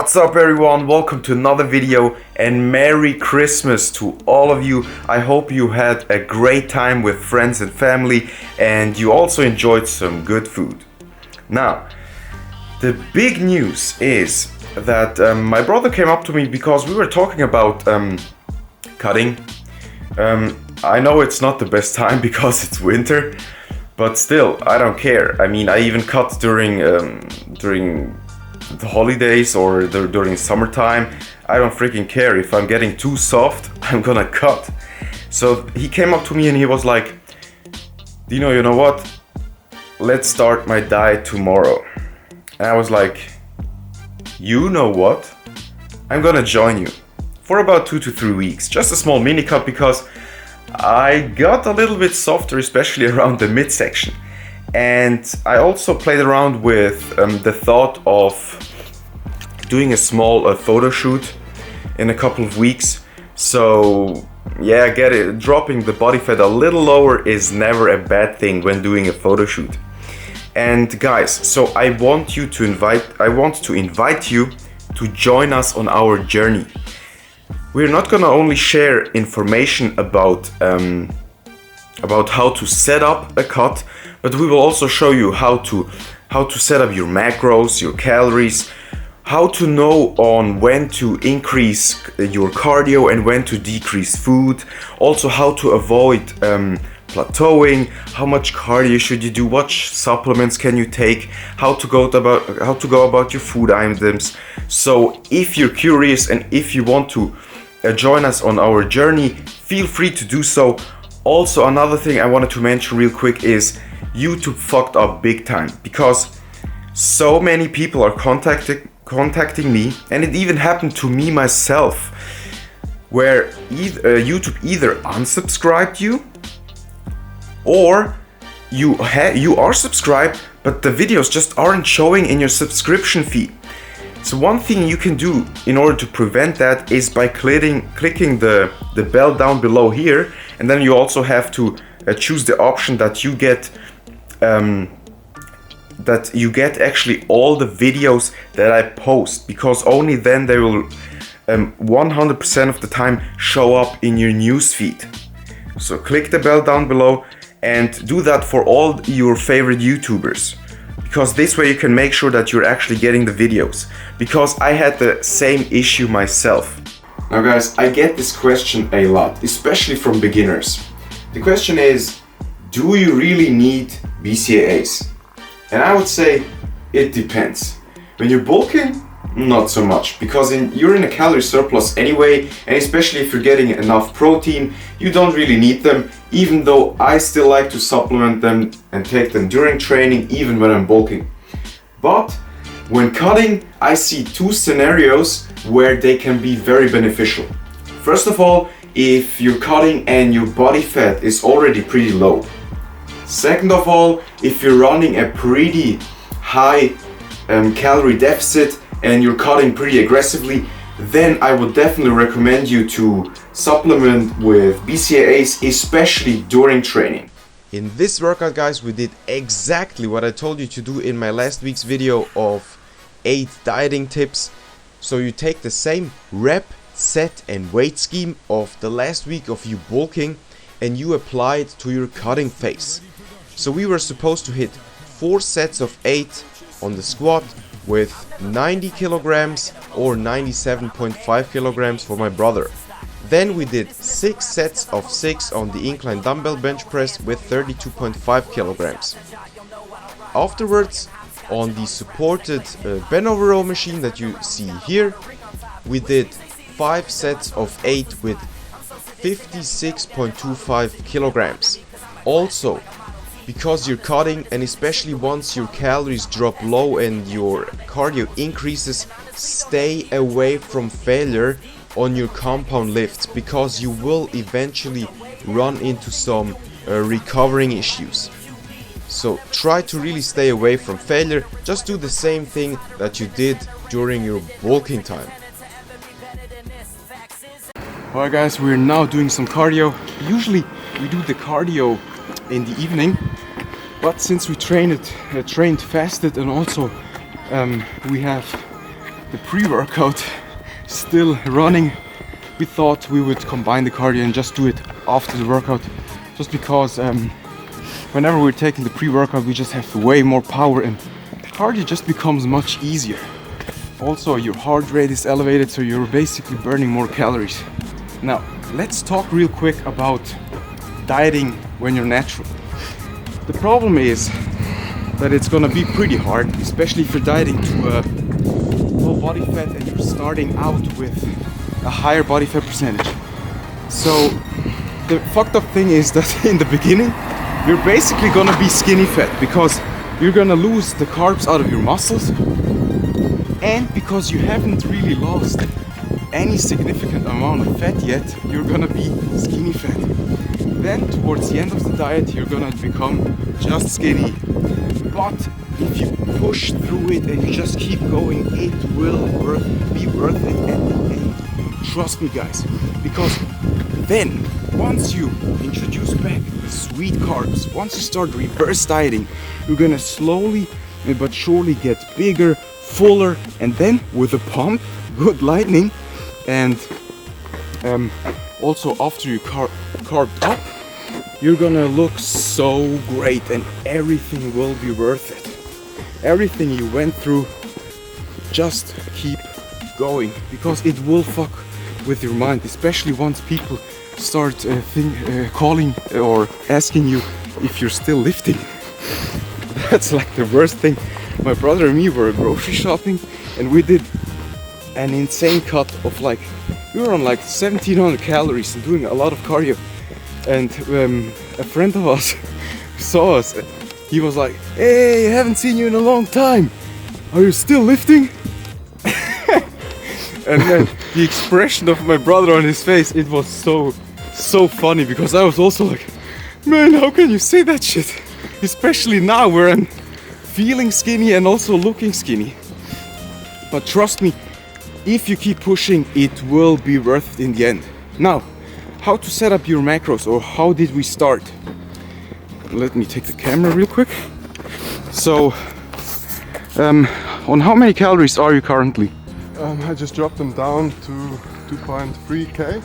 What's up everyone, welcome to another video and Merry Christmas to all of you. I hope you had a great time with friends and family and you also enjoyed some good food. Now, the big news is that my brother came up to me because we were talking about cutting. I know it's not the best time because it's winter, but still, I don't care. I mean, I even cut during the holidays or during summertime. I don't freaking care. If I'm getting too soft, I'm gonna cut. So he came up to me and he was like, Dino, you know what? Let's start my diet tomorrow. And I was like, you know what? I'm gonna join you for about 2 to 3 weeks. Just a small mini cut because I got a little bit softer, especially around the midsection. And I also played around with the thought of doing a small photo shoot in a couple of weeks. So yeah, get it. Dropping the body fat a little lower is never a bad thing when doing a photo shoot. And guys, so I want to invite you to join us on our journey. We're not gonna only share information about how to set up a cut, but we will also show you how to set up your macros, your calories, how to know on when to increase your cardio and when to decrease food, also how to avoid plateauing, how much cardio should you do, what supplements can you take, how to go about your food items. So if you're curious and if you want to join us on our journey, feel free to do so. Also, another thing I wanted to mention real quick is YouTube fucked up big time because so many people are contacting me, and it even happened to me myself, where YouTube either unsubscribed you or you are subscribed but the videos just aren't showing in your subscription feed. So one thing you can do in order to prevent that is by clicking the bell down below here, and then you also have to choose the option that you get actually all the videos that I post, because only then they will 100% of the time show up in your news feed. So click the bell down below and do that for all your favorite YouTubers, because this way you can make sure that you're actually getting the videos, because I had the same issue myself. Now guys, I get this question a lot, especially from beginners. The question is, do you really need BCAAs? And I would say it depends. When you're bulking, not so much, because you're in a calorie surplus anyway, and especially if you're getting enough protein, you don't really need them, even though I still like to supplement them and take them during training, even when I'm bulking. But when cutting, I see two scenarios where they can be very beneficial. First of all, if you're cutting and your body fat is already pretty low. Second of all, if you're running a pretty high calorie deficit and you're cutting pretty aggressively, then I would definitely recommend you to supplement with BCAAs, especially during training. In this workout, guys, we did exactly what I told you to do in my last week's video of 8 dieting tips. So you take the same rep, set and weight scheme of the last week of you bulking and you apply it to your cutting phase. So we were supposed to hit 4 sets of 8 on the squat with 90 kilograms or 97.5 kilograms for my brother. Then we did 6 sets of 6 on the incline dumbbell bench press with 32.5 kilograms. Afterwards, on the supported bent over row machine that you see here, we did 5 sets of 8 with 56.25 kilograms. Also, because you're cutting, and especially once your calories drop low and your cardio increases, stay away from failure on your compound lifts, because you will eventually run into some recovering issues. So try to really stay away from failure. Just do the same thing that you did during your bulking time. Alright guys, we're now doing some cardio. Usually we do the cardio in the evening, but since we trained fasted, and also we have the pre-workout still running, we thought we would combine the cardio and just do it after the workout, just because whenever we're taking the pre-workout we just have way more power and cardio just becomes much easier. Also your heart rate is elevated, so you're basically burning more calories. Now let's talk real quick about dieting when you're natural. The problem is that it's gonna be pretty hard, especially if you're dieting to a low body fat and you're starting out with a higher body fat percentage. So the fucked up thing is that in the beginning you're basically gonna be skinny fat because you're gonna lose the carbs out of your muscles, and because you haven't really lost any significant amount of fat yet, you're gonna be skinny fat. Then towards the end of the diet you're gonna become just skinny. But if you push through it and you just keep going, it will be worth it at the end. Trust me guys, because then once you introduce back the sweet carbs, once you start reverse dieting, you're gonna slowly but surely get bigger, fuller, and then with a pump, good lightning, and also after you carved up, you're gonna look so great and everything will be worth it. Everything you went through, just keep going, because it will fuck with your mind, especially once people start calling or asking you if you're still lifting. That's like the worst thing. My brother and me were grocery shopping and we did an insane cut of like, we were on like 1700 calories and doing a lot of cardio. And a friend of us saw us. He was like, "Hey, I haven't seen you in a long time. Are you still lifting?" And then the expression of my brother on his face, it was so funny, because I was also like, man, how can you say that shit? Especially now where I'm feeling skinny and also looking skinny. But trust me, if you keep pushing, it will be worth it in the end. Now, how to set up your macros, or how did we start? Let me take the camera real quick. So, on how many calories are you currently? I just dropped them down to 2.3k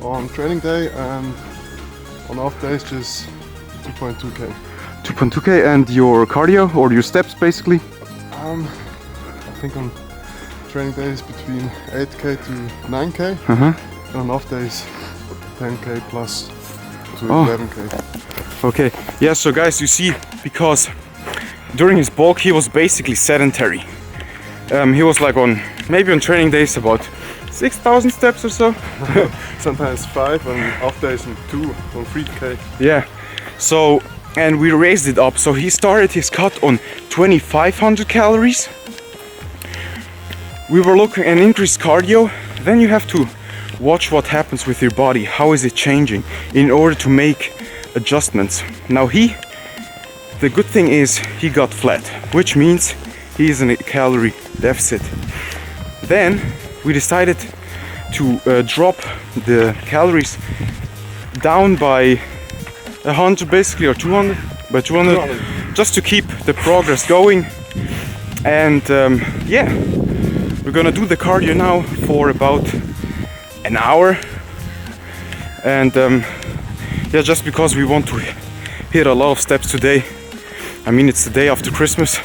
on training day, and on off days just 2.2k. 2.2k, and your cardio or your steps basically? I think on training days between 8k to 9k, and on off days 10k plus to 11k. Okay, yeah, so guys, you see, because during his bulk he was basically sedentary. He was like maybe on training days about 6,000 steps or so. Sometimes 5, and off days and 2 on 3k. Yeah, so, and we raised it up. So he started his cut on 2,500 calories. We were looking at increased cardio. Then you have to watch what happens with your body. How is it changing in order to make adjustments. Now the good thing is he got flat, which means he's in a calorie deficit. Then we decided to drop the calories down by 100 basically, or 200, by 200, just to keep the progress going. And yeah, we're gonna do the cardio now for about an hour. And yeah, just because we want to hit a lot of steps today. I mean, it's the day after Christmas.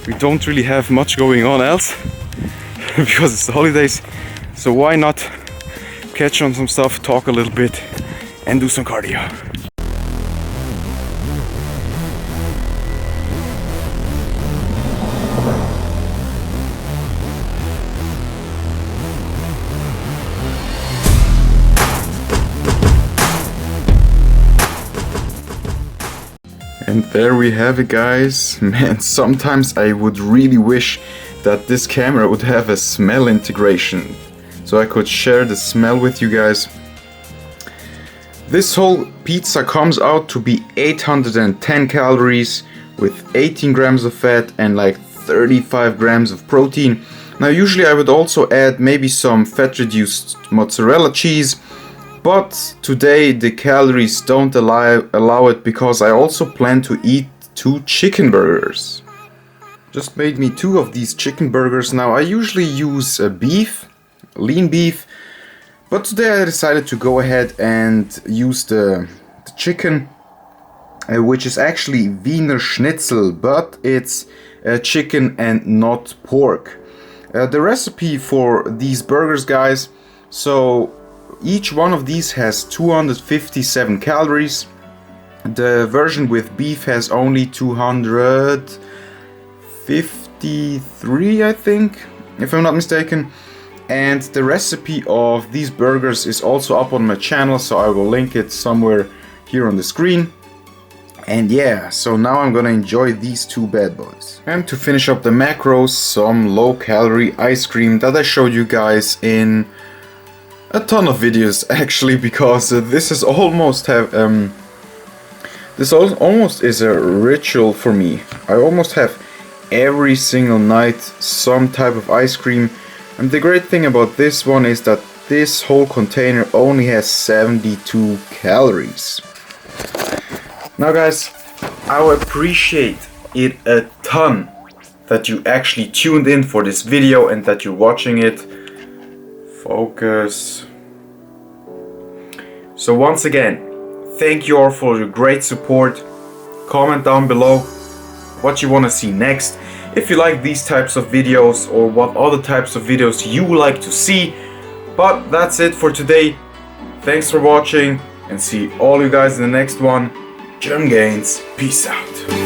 We don't really have much going on else because it's the holidays. So why not catch on some stuff, talk a little bit, and do some cardio. And there we have it, guys. Man, sometimes I would really wish that this camera would have a smell integration, so I could share the smell with you guys. This whole pizza comes out to be 810 calories with 18 grams of fat and like 35 grams of protein. Now usually I would also add maybe some fat reduced mozzarella cheese, but today the calories don't allow it, because I also plan to eat 2 chicken burgers. Just made me 2 of these chicken burgers. Now I usually use beef, lean beef, but today I decided to go ahead and use the chicken, which is actually Wiener Schnitzel, but it's chicken and not pork. The recipe for these burgers, guys, so each one of these has 257 calories. The version with beef has only 253, I think, if I'm not mistaken. And the recipe of these burgers is also up on my channel, so I will link it somewhere here on the screen. And yeah, so now I'm gonna enjoy these 2 bad boys. And to finish up the macros, some low calorie ice cream that I showed you guys in a ton of videos actually, because this is almost almost is a ritual for me. I almost have every single night some type of ice cream, and the great thing about this one is that this whole container only has 72 calories. Now guys, I would appreciate it a ton that you actually tuned in for this video and that you're watching it. Focus. So once again, thank you all for your great support. Comment down below what you want to see next. If you like these types of videos or what other types of videos you would like to see. But that's it for today. Thanks for watching and see all you guys in the next one. GERMANGAINS, peace out.